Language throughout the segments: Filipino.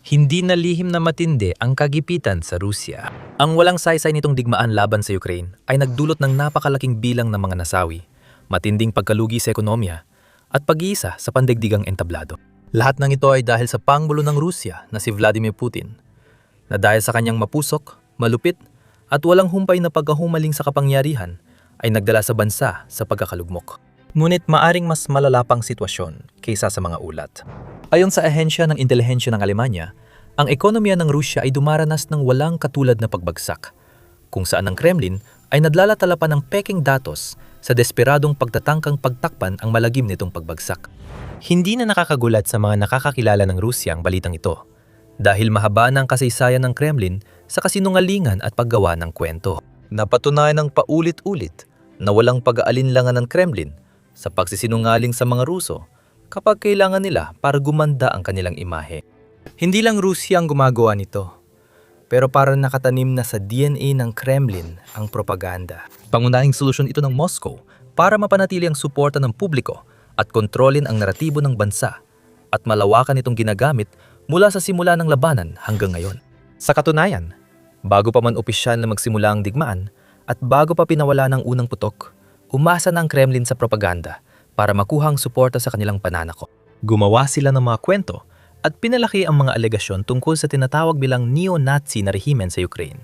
Hindi na lihim na matindi ang kagipitan sa Rusya. Ang walang saysay nitong digmaan laban sa Ukraine ay nagdulot ng napakalaking bilang ng mga nasawi, matinding pagkalugi sa ekonomiya, at pag-iisa sa pandigdigang entablado. Lahat ng ito ay dahil sa panggulo ng Rusya na si Vladimir Putin, na dahil sa kanyang mapusok, malupit, at walang humpay na pagkahumaling sa kapangyarihan ay nagdala sa bansa sa pagkakalugmok. Ngunit maaring mas malala pang sitwasyon kaysa sa mga ulat. Ayon sa ahensya ng intelihensya ng Alemanya, ang ekonomiya ng Rusya ay dumaranas ng walang katulad na pagbagsak, kung saan ang Kremlin ay nadlalatala pa ng peking datos sa desperadong pagtatangkang pagtakpan ang malagim nitong pagbagsak. Hindi na nakakagulat sa mga nakakakilala ng Rusya ang balitang ito, dahil mahaba na ang kasaysayan ng Kremlin sa kasinungalingan at paggawa ng kwento. Napatunayan ng paulit-ulit na walang pag-aalinlangan ng Kremlin sa pagsisinungaling sa mga Ruso kapag kailangan nila para gumanda ang kanilang imahe. Hindi lang Rusya ang gumagawa nito, pero parang nakatanim na sa DNA ng Kremlin ang propaganda. Pangunahing solusyon ito ng Moscow para mapanatili ang suporta ng publiko at kontrolin ang naratibo ng bansa, at malawakan itong ginagamit mula sa simula ng labanan hanggang ngayon. Sa katunayan, bago pa man opisyal na magsimula ang digmaan at bago pa pinawala ng unang putok, umasa na ang Kremlin sa propaganda para makuha ang suporta sa kanilang pananakop. Gumawa sila ng mga kwento at pinalaki ang mga alegasyon tungkol sa tinatawag bilang neo-Nazi na rehimen sa Ukraine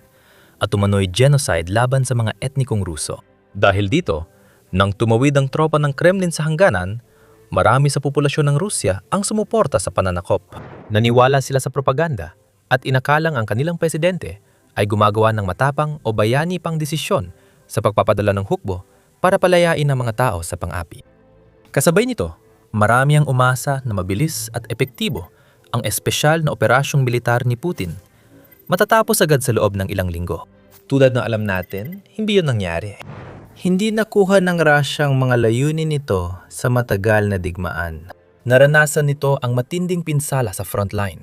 at umano'y genocide laban sa mga etnikong Ruso. Dahil dito, nang tumawid ang tropa ng Kremlin sa hangganan, marami sa populasyon ng Rusya ang sumuporta sa pananakop. Naniwala sila sa propaganda at inakalang ang kanilang presidente ay gumagawa ng matapang o bayani pang desisyon sa pagpapadala ng hukbo para palayain ang mga tao sa pang-api. Kasabay nito, marami ang umasa na mabilis at epektibo ang espesyal na operasyong militar ni Putin, matatapos agad sa loob ng ilang linggo. Tulad ng alam natin, hindi yun nangyari. Hindi nakuha ng Rusya ang mga layunin nito sa matagal na digmaan. Naranasan nito ang matinding pinsala sa frontline,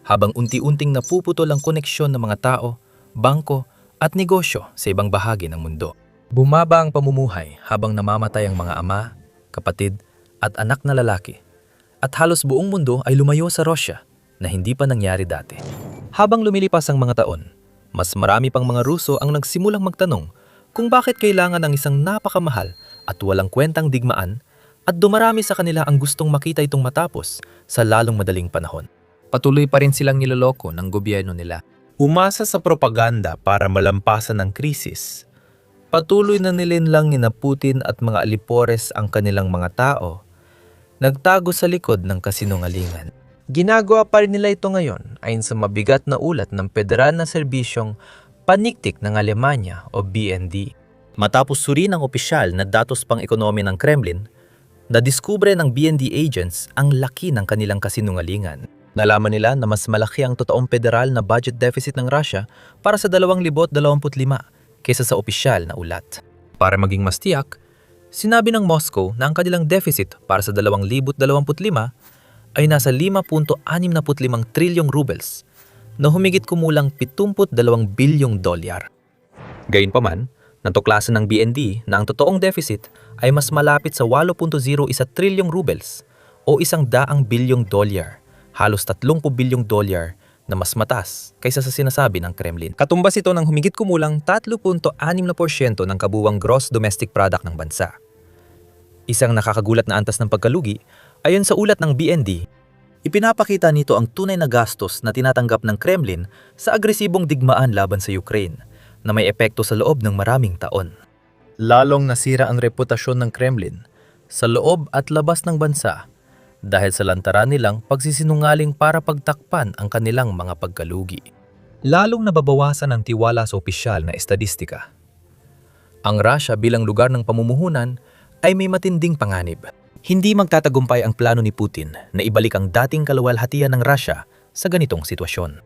habang unti-unting napuputol ang koneksyon ng mga tao, bangko at negosyo sa ibang bahagi ng mundo. Bumaba ang pamumuhay habang namamatay ang mga ama, kapatid at anak na lalaki, at halos buong mundo ay lumayo sa Rusya na hindi pa nangyari dati. Habang lumilipas ang mga taon, mas marami pang mga Ruso ang nagsimulang magtanong kung bakit kailangan ng isang napakamahal at walang kwentang digmaan, at dumarami sa kanila ang gustong makita itong matapos sa lalong madaling panahon. Patuloy pa rin silang niloloko ng gobyerno nila. Umasa sa propaganda para malampasan ang krisis. Patuloy na nilinlang ni Putin at mga alipores ang kanilang mga tao, nagtago sa likod ng kasinungalingan. Ginagawa pa rin nila ito ngayon ayon sa mabigat na ulat ng Federal na Serbisyong Paniktik ng Alemanya o BND. Matapos suriin ng opisyal na datos pang ekonomi ng Kremlin, nadiskubre ng BND agents ang laki ng kanilang kasinungalingan. Nalaman nila na mas malaki ang totoong federal na budget deficit ng Russia para sa 2025 kaysa sa opisyal na ulat. Para maging mas tiyak, sinabi ng Moscow na ang kanilang deficit para sa 2025 ay nasa 5.65 trilyong rubles na humigit kumulang 72 bilyong dolyar. Gayunpaman, natuklasan ng BND na ang totoong deficit ay mas malapit sa 8.01 trilyong rubles o 100 bilyong dolyar, halos 30 bilyong dolyar na mas mataas kaysa sa sinasabi ng Kremlin. Katumbas ito ng humigit kumulang 3.6% ng kabuuang gross domestic product ng bansa. Isang nakakagulat na antas ng pagkalugi, ayon sa ulat ng BND, ipinapakita nito ang tunay na gastos na tinatanggap ng Kremlin sa agresibong digmaan laban sa Ukraine na may epekto sa loob ng maraming taon. Lalong nasira ang reputasyon ng Kremlin sa loob at labas ng bansa dahil sa lantaran nilang pagsisinungaling para pagtakpan ang kanilang mga pagkalugi. Lalong nababawasan ang tiwala sa opisyal na estadistika. Ang Russia bilang lugar ng pamumuhunan ay may matinding panganib. Hindi magtatagumpay ang plano ni Putin na ibalik ang dating kaluwalhatian ng Russia sa ganitong sitwasyon.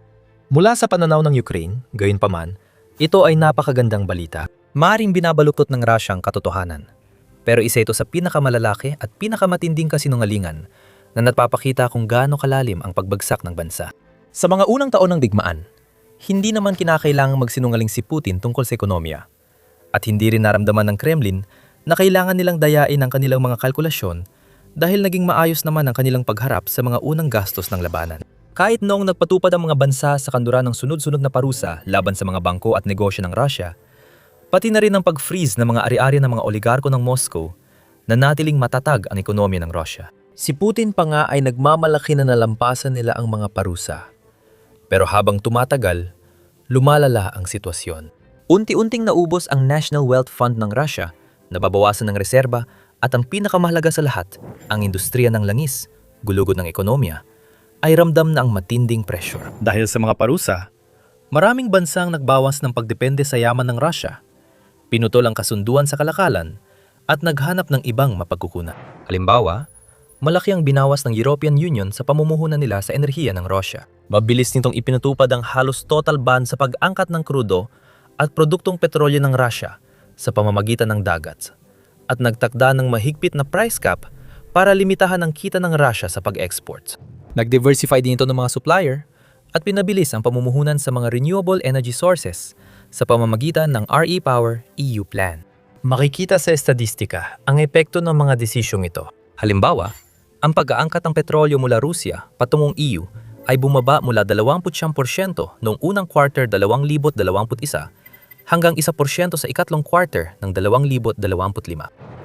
Mula sa pananaw ng Ukraine, gayunpaman, ito ay napakagandang balita. Maring binabaluktot ng Russia ang katotohanan. Pero isa ito sa pinakamalalaki at pinakamatinding kasinungalingan na nagpapakita kung gaano kalalim ang pagbagsak ng bansa. Sa mga unang taon ng digmaan, hindi naman kinakailangang magsinungaling si Putin tungkol sa ekonomiya. At hindi rin naramdaman ng Kremlin na kailangan nilang dayain ang kanilang mga kalkulasyon dahil naging maayos naman ang kanilang pagharap sa mga unang gastos ng labanan. Kahit noong nagpatupad ang mga bansa sa kanluran ng sunod-sunod na parusa laban sa mga bangko at negosyo ng Russia, pati na rin ang pag-freeze ng mga ari-ari ng mga oligarko ng Moscow, nanatiling matatag ang ekonomiya ng Russia. Si Putin pa nga ay nagmamalaki na nalampasan nila ang mga parusa. Pero habang tumatagal, lumalala ang sitwasyon. Unti-unting naubos ang National Wealth Fund ng Russia, nababawasan ng reserba, at ang pinakamahalaga sa lahat, ang industriya ng langis, gulugod ng ekonomiya, ay ramdam na ang matinding pressure. Dahil sa mga parusa, maraming bansang nagbawas ng pagdepende sa yaman ng Russia, pinutol ang kasunduan sa kalakalan, at naghanap ng ibang mapagkukunan. Halimbawa, malaki ang binawas ng European Union sa pamumuhunan nila sa enerhiya ng Russia. Mabilis nitong ipinutupad ang halos total ban sa pag-angkat ng krudo at produktong petrolyo ng Russia sa pamamagitan ng dagat, at nagtakda ng mahigpit na price cap para limitahan ang kita ng Russia sa pag-export. Nag-diversify din ito ng mga supplier at pinabilis ang pamumuhunan sa mga renewable energy sources sa pamamagitan ng RE-Power EU Plan. Makikita sa estadistika ang epekto ng mga desisyong ito. Halimbawa, ang pag-aangkat ng petrolyo mula Rusya patungong EU ay bumaba mula 29% noong unang quarter 2021 hanggang 1% sa ikatlong quarter ng 2025.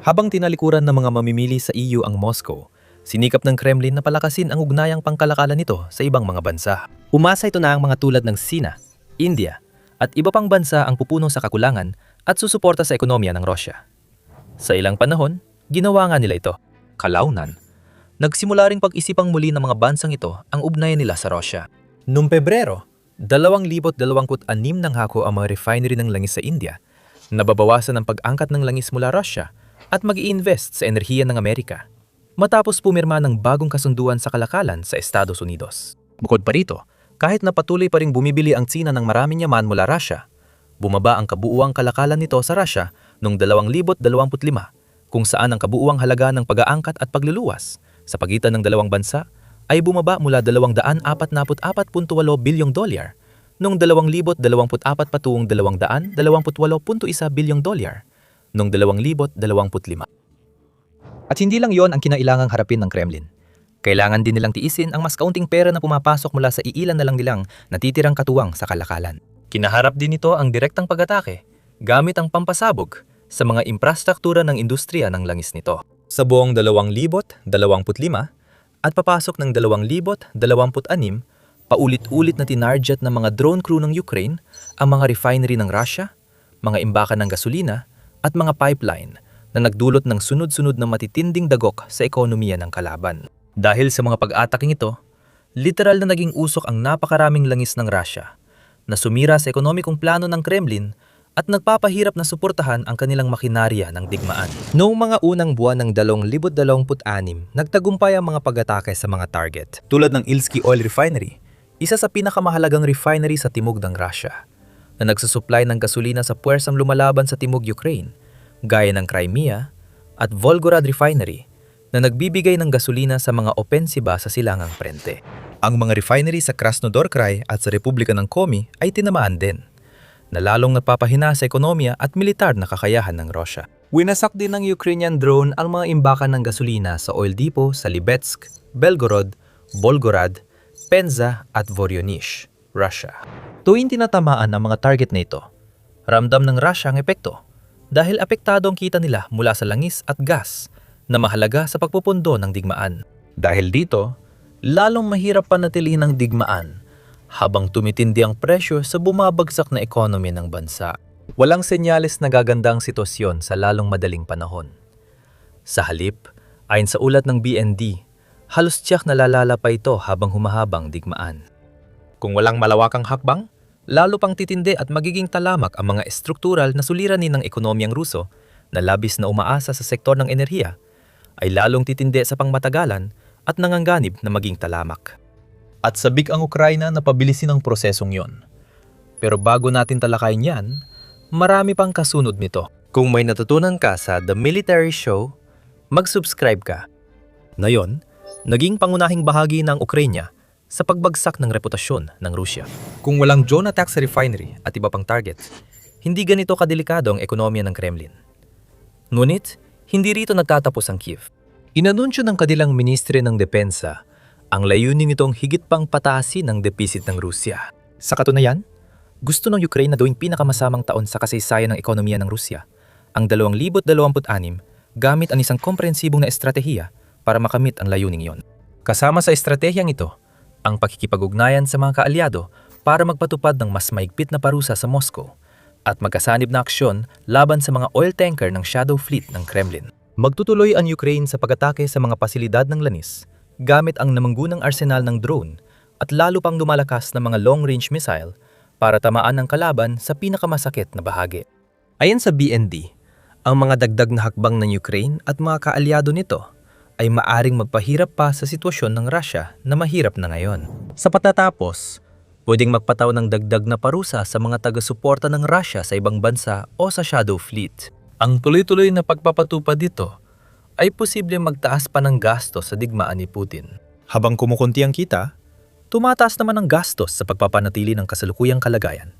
Habang tinalikuran ng mga mamimili sa EU ang Moscow, sinikap ng Kremlin na palakasin ang ugnayang pangkalakalan nito sa ibang mga bansa. Umasa ito na ang mga tulad ng Sina, India, at iba pang bansa ang pupuno sa kakulangan at susuporta sa ekonomiya ng Russia. Sa ilang panahon, ginawa nga nila ito. Kalaunan, nagsimula ring pag-isipang muli ng mga bansang ito ang ugnayan nila sa Russia. Noong Pebrero, 2026 nang hako ang mga refinery ng langis sa India, nababawasan ang pag-angkat ng langis mula Russia at mag-i-invest sa enerhiya ng Amerika, matapos pumirma ng bagong kasunduan sa kalakalan sa Estados Unidos. Bukod pa rito, kahit na patuloy pa ring bumibili ang Tsina ng maraming yaman mula Russia, bumaba ang kabuuang kalakalan nito sa Russia noong 2025, kung saan ang kabuuang halaga ng pag-aangkat at pagluluwas sa pagitan ng dalawang bansa ay bumaba mula $244.8 bilyong noong 2024 patungong $228.1 bilyong noong 2025. At hindi lang yon ang kinailangang harapin ng Kremlin. Kailangan din nilang tiisin ang mas kaunting pera na pumapasok mula sa iilan na lang nilang natitirang katuwang sa kalakalan. Kinaharap din ito ang direktang pag-atake gamit ang pampasabog sa mga infrastruktura ng industriya ng langis nito. Sa buong 2025 at papasok ng 2026, paulit-ulit na tinarget ng mga drone crew ng Ukraine ang mga refinery ng Russia, mga imbakan ng gasolina at mga pipeline na nagdulot ng sunod-sunod na matitinding dagok sa ekonomiya ng kalaban. Dahil sa mga pag-ataking ito, literal na naging usok ang napakaraming langis ng Russia na sumira sa ekonomikong plano ng Kremlin at nagpapahirap na suportahan ang kanilang makinarya ng digmaan. Noong mga unang buwan ng 2026, nagtagumpay ang mga pag-atake sa mga target. Tulad ng Ilsky Oil Refinery, isa sa pinakamahalagang refinery sa timog ng Russia, na nagsusupply ng gasolina sa puwersang lumalaban sa timog Ukraine, gaya ng Crimea at Volgograd Refinery, na nagbibigay ng gasolina sa mga opensiba sa silangang frente. Ang mga refinery sa Krasnodar Krai at sa Republika ng Komi ay tinamaan din, na lalong nagpapahina sa ekonomiya at militar na kakayahan ng Russia. Winasak din ng Ukrainian drone ang mga imbakan ng gasolina sa oil depot sa Libetsk, Belgorod, Volgograd, Penza at Voronezh, Russia. Tuwing tinatamaan ang mga target na ito, ramdam ng Russia ang epekto dahil apektado ang kita nila mula sa langis at gas na mahalaga sa pagpupundo ng digmaan. Dahil dito, lalong mahirap panatilihin ang digmaan habang tumitindi ang presyo sa bumabagsak na ekonomiya ng bansa. Walang senyales na gaganda ang sitwasyon sa lalong madaling panahon. Sa halip, ayon sa ulat ng BND, halos tiyak na lalala pa ito habang humahabang digmaan. Kung walang malawakang hakbang, lalo pang titindi at magiging talamak ang mga estruktural na suliranin ng ekonomiyang Ruso na labis na umaasa sa sektor ng enerhiya, ay lalong titindi sa pangmatagalan at nangangganib na maging talamak. At sabik ang Ukraina na pabilisin ang prosesong yon. Pero bago natin talakayin yan, marami pang kasunod nito. Kung may natutunan ka sa The Military Show, mag-subscribe ka. Ngayon, naging pangunahing bahagi ng Ukraina sa pagbagsak ng reputasyon ng Rusya. Kung walang drone attack sa refinery at iba pang targets, hindi ganito kadelikado ang ekonomiya ng Kremlin. Ngunit, hindi rito nagtatapos ang Kiev. Inanunsyo ng kanilang Ministry ng Depensa Ang layunin nitong higit pang pataasin ang depisit ng Rusya. Sa katunayan, gusto ng Ukraine na gawing pinakamasamang taon sa kasaysayan ng ekonomiya ng Rusya, ang 2026 gamit ang isang komprehensibong na estratehiya para makamit ang layuning iyon. Kasama sa estratehiyang ito, ang pakikipag-ugnayan sa mga kaalyado para magpatupad ng mas maigpit na parusa sa Moscow at magkasanib na aksyon laban sa mga oil tanker ng Shadow Fleet ng Kremlin. Magtutuloy ang Ukraine sa pag-atake sa mga pasilidad ng lanis gamit ang namanggunang arsenal ng drone at lalo pang lumalakas na mga long-range missile para tamaan ng kalaban sa pinakamasakit na bahagi. Ayon sa BND, ang mga dagdag na hakbang ng Ukraine at mga kaalyado nito ay maaring magpahirap pa sa sitwasyon ng Russia na mahirap na ngayon. Sa patatapos, pwedeng magpataw ng dagdag na parusa sa mga taga-suporta ng Russia sa ibang bansa o sa Shadow Fleet. Ang tuloy-tuloy na pagpapatupad dito ay posibleng magtaas pa ng gastos sa digmaan ni Putin. Habang kumukunti ang kita, tumataas naman ang gastos sa pagpapanatili ng kasalukuyang kalagayan.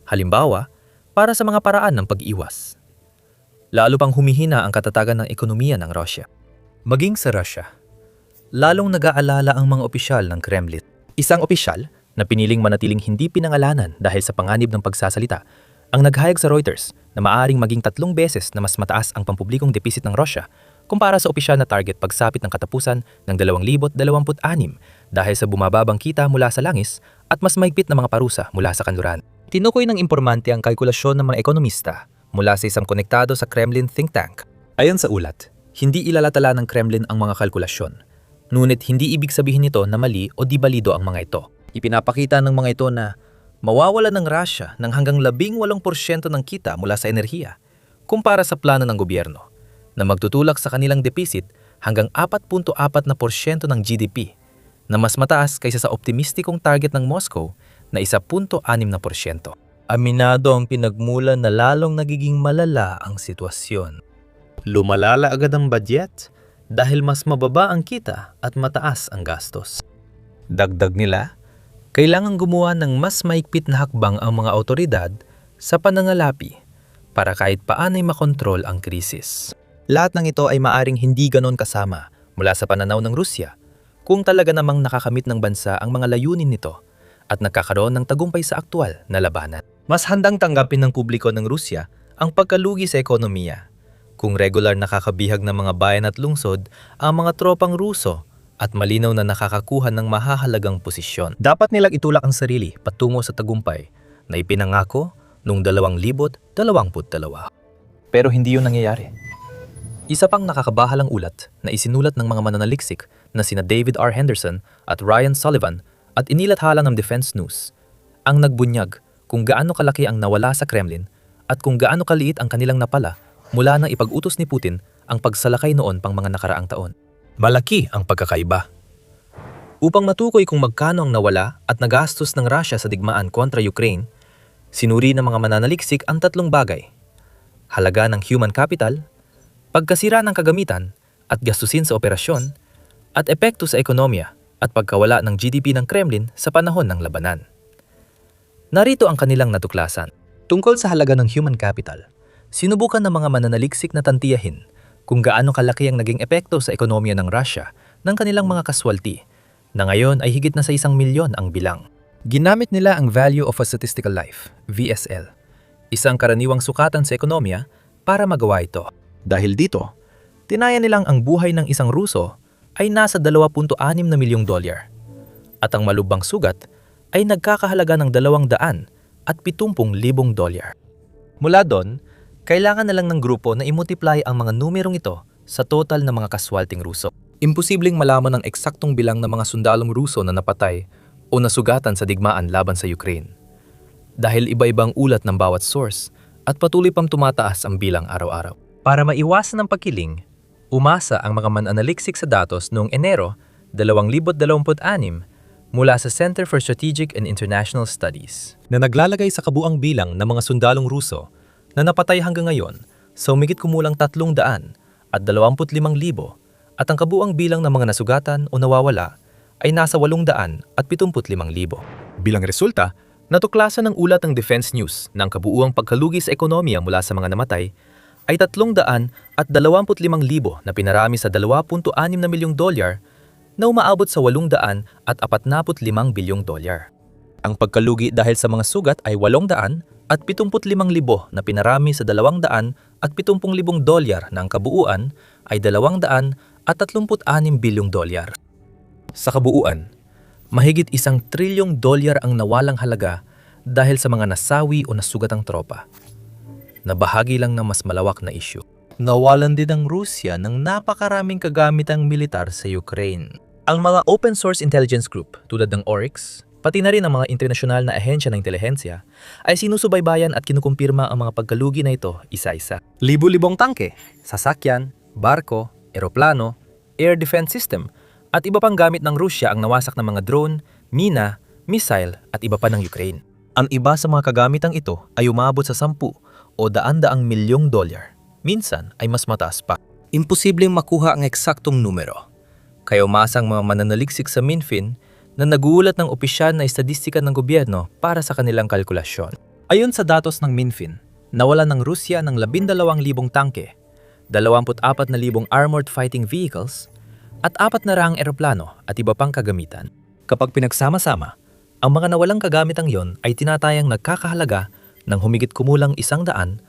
Halimbawa, para sa mga paraan ng pag-iwas. Lalo pang humihina ang katatagan ng ekonomiya ng Russia. Maging sa Russia, lalong nag-aalala ang mga opisyal ng Kremlin. Isang opisyal na piniling manatiling hindi pinangalanan dahil sa panganib ng pagsasalita ang naghayag sa Reuters na maaaring maging 3 beses na mas mataas ang pampublikong depisit ng Russia kumpara sa opisyal na target pagsapit ng katapusan ng 2026 dahil sa bumababang kita mula sa langis at mas maigpit na mga parusa mula sa kanluran. Tinukoy ng impormante ang kalkulasyon ng mga ekonomista mula sa isang konektado sa Kremlin think tank. Ayon sa ulat, hindi ilalatala ng Kremlin ang mga kalkulasyon, ngunit hindi ibig sabihin nito na mali o di balido ang mga ito. Ipinapakita ng mga ito na mawawala ng Russia ng hanggang 18% ng kita mula sa enerhiya kumpara sa plano ng gobyerno na magtutulak sa kanilang depisit hanggang 4.4% ng GDP na mas mataas kaysa sa optimistikong target ng Moscow na 1.6%. Aminado ang pinagmulan na lalong nagiging malala ang sitwasyon. Lumalala agad ang budget dahil mas mababa ang kita at mataas ang gastos. Dagdag nila, kailangang gumawa ng mas maigpit na hakbang ang mga awtoridad sa panangalapi para kahit paano'y makontrol ang krisis. Lahat ng ito ay maaring hindi ganon kasama mula sa pananaw ng Rusya kung talaga namang nakakamit ng bansa ang mga layunin nito at nagkakaroon ng tagumpay sa aktwal na labanan. Mas handang tanggapin ng publiko ng Rusya ang pagkalugi sa ekonomiya kung regular nakakabihag ng mga bayan at lungsod ang mga tropang Ruso at malinaw na nakakakuha ng mahahalagang posisyon. Dapat nilang itulak ang sarili patungo sa tagumpay na ipinangako noong 2022. Pero hindi yun nangyayari. Isa pang nakakabahalang ulat na isinulat ng mga mananaliksik na sina David R. Henderson at Ryan Sullivan at inilathala ng Defense News ang nagbunyag kung gaano kalaki ang nawala sa Kremlin at kung gaano kaliit ang kanilang napala mula nang ipag-utos ni Putin ang pagsalakay noon pang mga nakaraang taon. Malaki ang pagkakaiba. Upang matukoy kung magkano ang nawala at nagastos ng Russia sa digmaan kontra Ukraine, sinuri ng mga mananaliksik ang 3 bagay: halaga ng human capital, pagkasira ng kagamitan at gastusin sa operasyon, at epekto sa ekonomiya at pagkawala ng GDP ng Kremlin sa panahon ng labanan. Narito ang kanilang natuklasan. Tungkol sa halaga ng human capital, sinubukan ng mga mananaliksik na tantiyahin kung gaano kalaki ang naging epekto sa ekonomiya ng Russia ng kanilang mga kaswalti na ngayon ay higit na sa 1 milyon ang bilang. Ginamit nila ang Value of a Statistical Life, VSL, isang karaniwang sukatan sa ekonomiya para magawa ito. Dahil dito, tinaya nilang ang buhay ng isang Ruso ay nasa $2.6 na milyong at ang malubhang sugat ay nagkakahalaga ng $270,000. Mula doon, kailangan na lang ng grupo na i-multiply ang mga numerong ito sa total ng mga kaswalting Ruso. Imposibleng malaman ang eksaktong bilang ng mga sundalong Ruso na napatay o nasugatan sa digmaan laban sa Ukraine. Dahil iba-ibang ulat ng bawat source at patuloy pang tumataas ang bilang araw-araw. Para maiwasan ang pagkiling, umasa ang mga mananaliksik sa datos noong Enero 2026 mula sa Center for Strategic and International Studies na naglalagay sa kabuang bilang ng mga sundalong Ruso na napatay hanggang ngayon sa humigit kumulang 325,000 at ang kabuang bilang ng mga nasugatan o nawawala ay nasa 875,000. Bilang resulta, natuklasan ng ulat ng Defense News na ang kabuuang pagkalugi sa ekonomiya mula sa mga namatay ay 325,000 na pinarami sa $2.6 na milyong na umaabot sa 845 bilyong dolyar. Ang pagkalugi dahil sa mga sugat ay 875,000 na pinarami sa 270,000 dolyar na ang kabuuan ay 236 bilyong dolyar. Sa kabuuan, mahigit 1 trilyong dolyar ang nawalang halaga dahil sa mga nasawi o nasugatang tropa, na bahagi lang ng mas malawak na issue. Nawalan din ang Rusya ng napakaraming kagamitang militar sa Ukraine. Ang mga open source intelligence group tulad ng Oryx, pati na rin ang mga internasyonal na ahensya ng intelihensya, ay sinusubaybayan at kinukumpirma ang mga pagkalugi na ito isa-isa. Libo-libong tangke, sasakyan, barko, eroplano, air defense system, at iba pang gamit ng Rusya ang nawasak ng mga drone, mina, missile at iba pa ng Ukraine. Ang iba sa mga kagamitang ito ay umabot sa 10 o daan-daang milyong dolyar. Minsan ay mas mataas pa. Imposibleng makuha ang eksaktong numero. Kaya umasang mga mananaliksik sa Minfin na naguulat ng opisyal na estadistika ng gobyerno para sa kanilang kalkulasyon. Ayon sa datos ng Minfin, nawalan ng Rusya ng 12,000 tangke, 24,000 armored fighting vehicles, at 400 eroplano at iba pang kagamitan. Kapag pinagsama-sama, ang mga nawalang kagamitang yon ay tinatayang nagkakahalaga ng humigit kumulang 125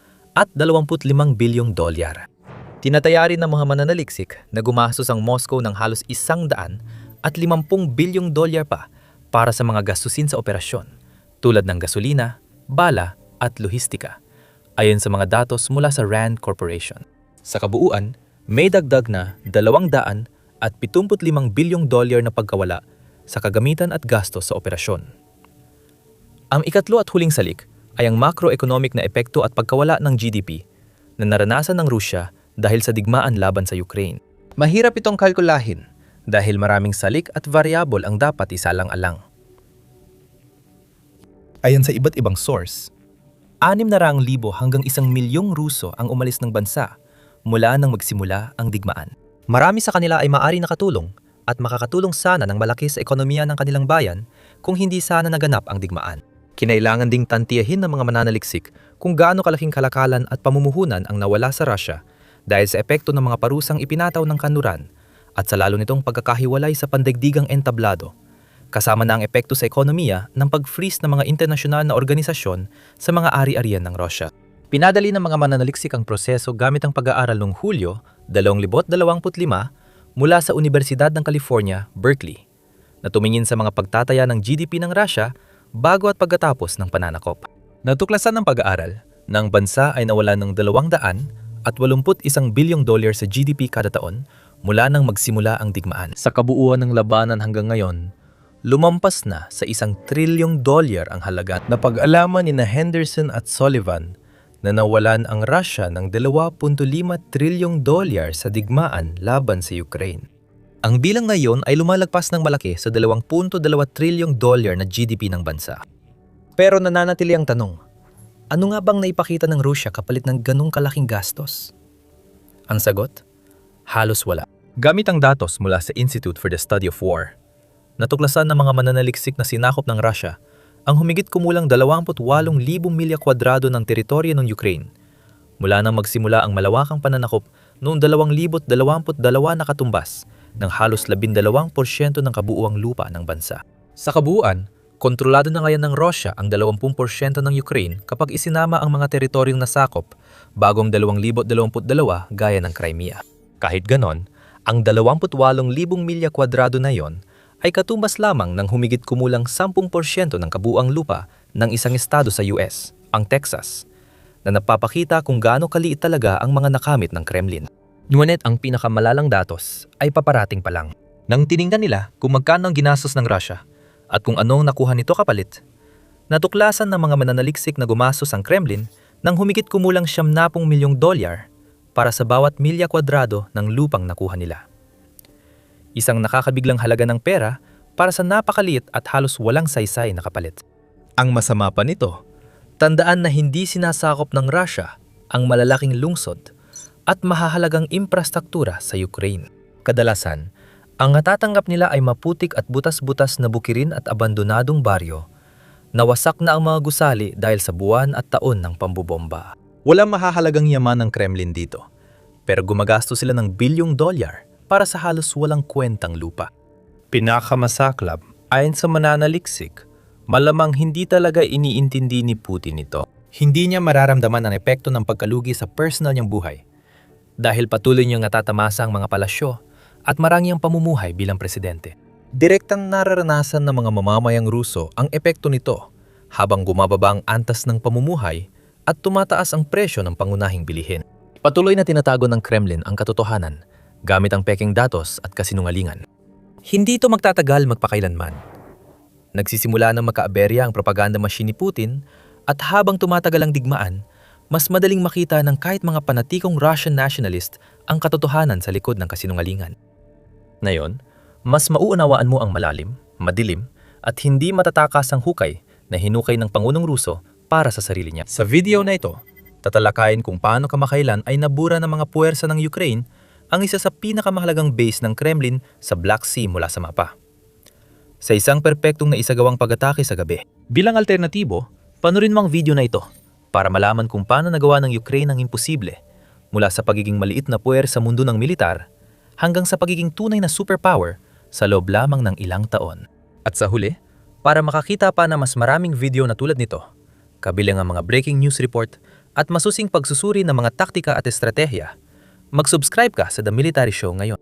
bilyong dolyar. Tinataya rin ng mga mananaliksik na gumastos ang Moscow ng halos 150 bilyong dolyar pa para sa mga gastusin sa operasyon, tulad ng gasolina, bala at lohistika, ayon sa mga datos mula sa RAND Corporation. Sa kabuuan, may dagdag na 275 bilyong dolyar na pagkawala sa kagamitan at gastos sa operasyon. Ang ikatlo at huling salik ay ang macroeconomic na epekto at pagkawala ng GDP na naranasan ng Rusya dahil sa digmaan laban sa Ukraine. Mahirap itong kalkulahin dahil maraming salik at variable ang dapat isalang-alang. Ayon sa iba't ibang source, 600,000 hanggang 1 milyong Ruso ang umalis ng bansa mula nang magsimula ang digmaan. Marami sa kanila ay maari nakatulong at makakatulong sana ng malaki sa ekonomiya ng kanilang bayan kung hindi sana naganap ang digmaan. Kinailangan ding tantiyahin ng mga mananaliksik kung gaano kalaking kalakalan at pamumuhunan ang nawala sa Russia dahil sa epekto ng mga parusang ipinataw ng kanluran at sa lalo nitong pagkakahiwalay sa pandaigdigang entablado, kasama na ang epekto sa ekonomiya ng pag-freeze ng mga internasyonal na organisasyon sa mga ari-arian ng Russia. Pinadali ng mga mananaliksik ang proseso gamit ang pag-aaral noong Hulyo 2025 mula sa Universidad ng California, Berkeley, na tumingin sa mga pagtataya ng GDP ng Russia bago at pagkatapos ng pananakop. Natuklasan ng pag-aaral na ang bansa ay nawalan ng 281 bilyong dolyar sa GDP kada taon mula nang magsimula ang digmaan. Sa kabuuan ng labanan hanggang ngayon, lumampas na sa 1 trilyong dolyar ang halaga na pag-alaman ni Henderson at Sullivan na nawalan ang Russia ng 2.5 trilyong dolyar sa digmaan laban sa Ukraine. Ang bilang na iyon ay lumalagpas ng malaki sa 2.2 trilyong dolyar na GDP ng bansa. Pero nananatili ang tanong, ano nga bang naipakita ng Rusya kapalit ng ganong kalaking gastos? Ang sagot? Halos wala. Gamit ang datos mula sa Institute for the Study of War, natuklasan ng mga mananaliksik na sinakop ng Rusya ang humigit kumulang 28,000 milya kwadrado ng teritoryo ng Ukraine mula nang magsimula ang malawakang pananakop noong 2022 na katumbas ng halos 12% ng kabuuang lupa ng bansa. Sa kabuuan, kontrolado na ngayon ng Rusya ang 20% ng Ukraine kapag isinama ang mga teritoryong nasakop bagong 2022 gaya ng Crimea. Kahit ganon, ang 28,000 milya kwadrado na yon ay katumbas lamang ng humigit kumulang 10% ng kabuuang lupa ng isang estado sa US, ang Texas, na napapakita kung gaano kaliit talaga ang mga nakamit ng Kremlin. Ngunit ang pinakamalalang datos ay paparating pa lang. Nang tiningnan nila kung magkano ang ginastos ng Russia at kung anong nakuha nito kapalit, natuklasan ng mga mananaliksik na gumastos ang Kremlin ng humigit kumulang 70 milyong dolyar para sa bawat milya kwadrado ng lupang nakuha nila. Isang nakakabiglang halaga ng pera para sa napakaliit at halos walang saysay na kapalit. Ang masama pa nito, tandaan na hindi sinasakop ng Russia ang malalaking lungsod at mahahalagang infrastruktura sa Ukraine. Kadalasan, ang natatanggap nila ay maputik at butas-butas na bukirin at abandonadong baryo na wasak na ang mga gusali dahil sa buwan at taon ng pambubomba. Walang mahahalagang yaman ng Kremlin dito, pero gumagastos sila ng bilyong dolyar para sa halos walang kwentang lupa. Pinakamasaklap, ayon sa mananaliksik, malamang hindi talaga iniintindi ni Putin ito. Hindi niya mararamdaman ang epekto ng pagkalugi sa personal niyang buhay dahil patuloy niyang natatamasa ang mga palasyo at marami ang pamumuhay bilang presidente. Direktang nararanasan ng mga mamamayang Ruso ang epekto nito habang gumababa ang antas ng pamumuhay at tumataas ang presyo ng pangunahing bilihin. Patuloy na tinatago ng Kremlin ang katotohanan gamit ang peking datos at kasinungalingan. Hindi ito magtatagal magpakailanman. Nagsisimula ng magkaaberya ang propaganda machine ni Putin at habang tumatagal ang digmaan, mas madaling makita ng kahit mga panatikong Russian nationalist ang katotohanan sa likod ng kasinungalingan. Ngayon, mas mauunawaan mo ang malalim, madilim, at hindi matatakas ang hukay na hinukay ng Pangulong Ruso para sa sarili niya. Sa video na ito, tatalakayin kung paano kamakailan ay nabura ng mga puwersa ng Ukraine ang isa sa pinakamahalagang base ng Kremlin sa Black Sea mula sa mapa. Sa isang perpektong naisagawang pag-atake sa gabi. Bilang alternatibo, panurin mo ang video na ito para malaman kung paano nagawa ng Ukraine ang imposible mula sa pagiging maliit na puwer sa mundo ng militar hanggang sa pagiging tunay na superpower sa loob lamang ng ilang taon. At sa huli, para makakita pa na mas maraming video na tulad nito, kabilang ang mga breaking news report at masusing pagsusuri ng mga taktika at estratehiya, mag-subscribe ka sa The Military Show ngayon.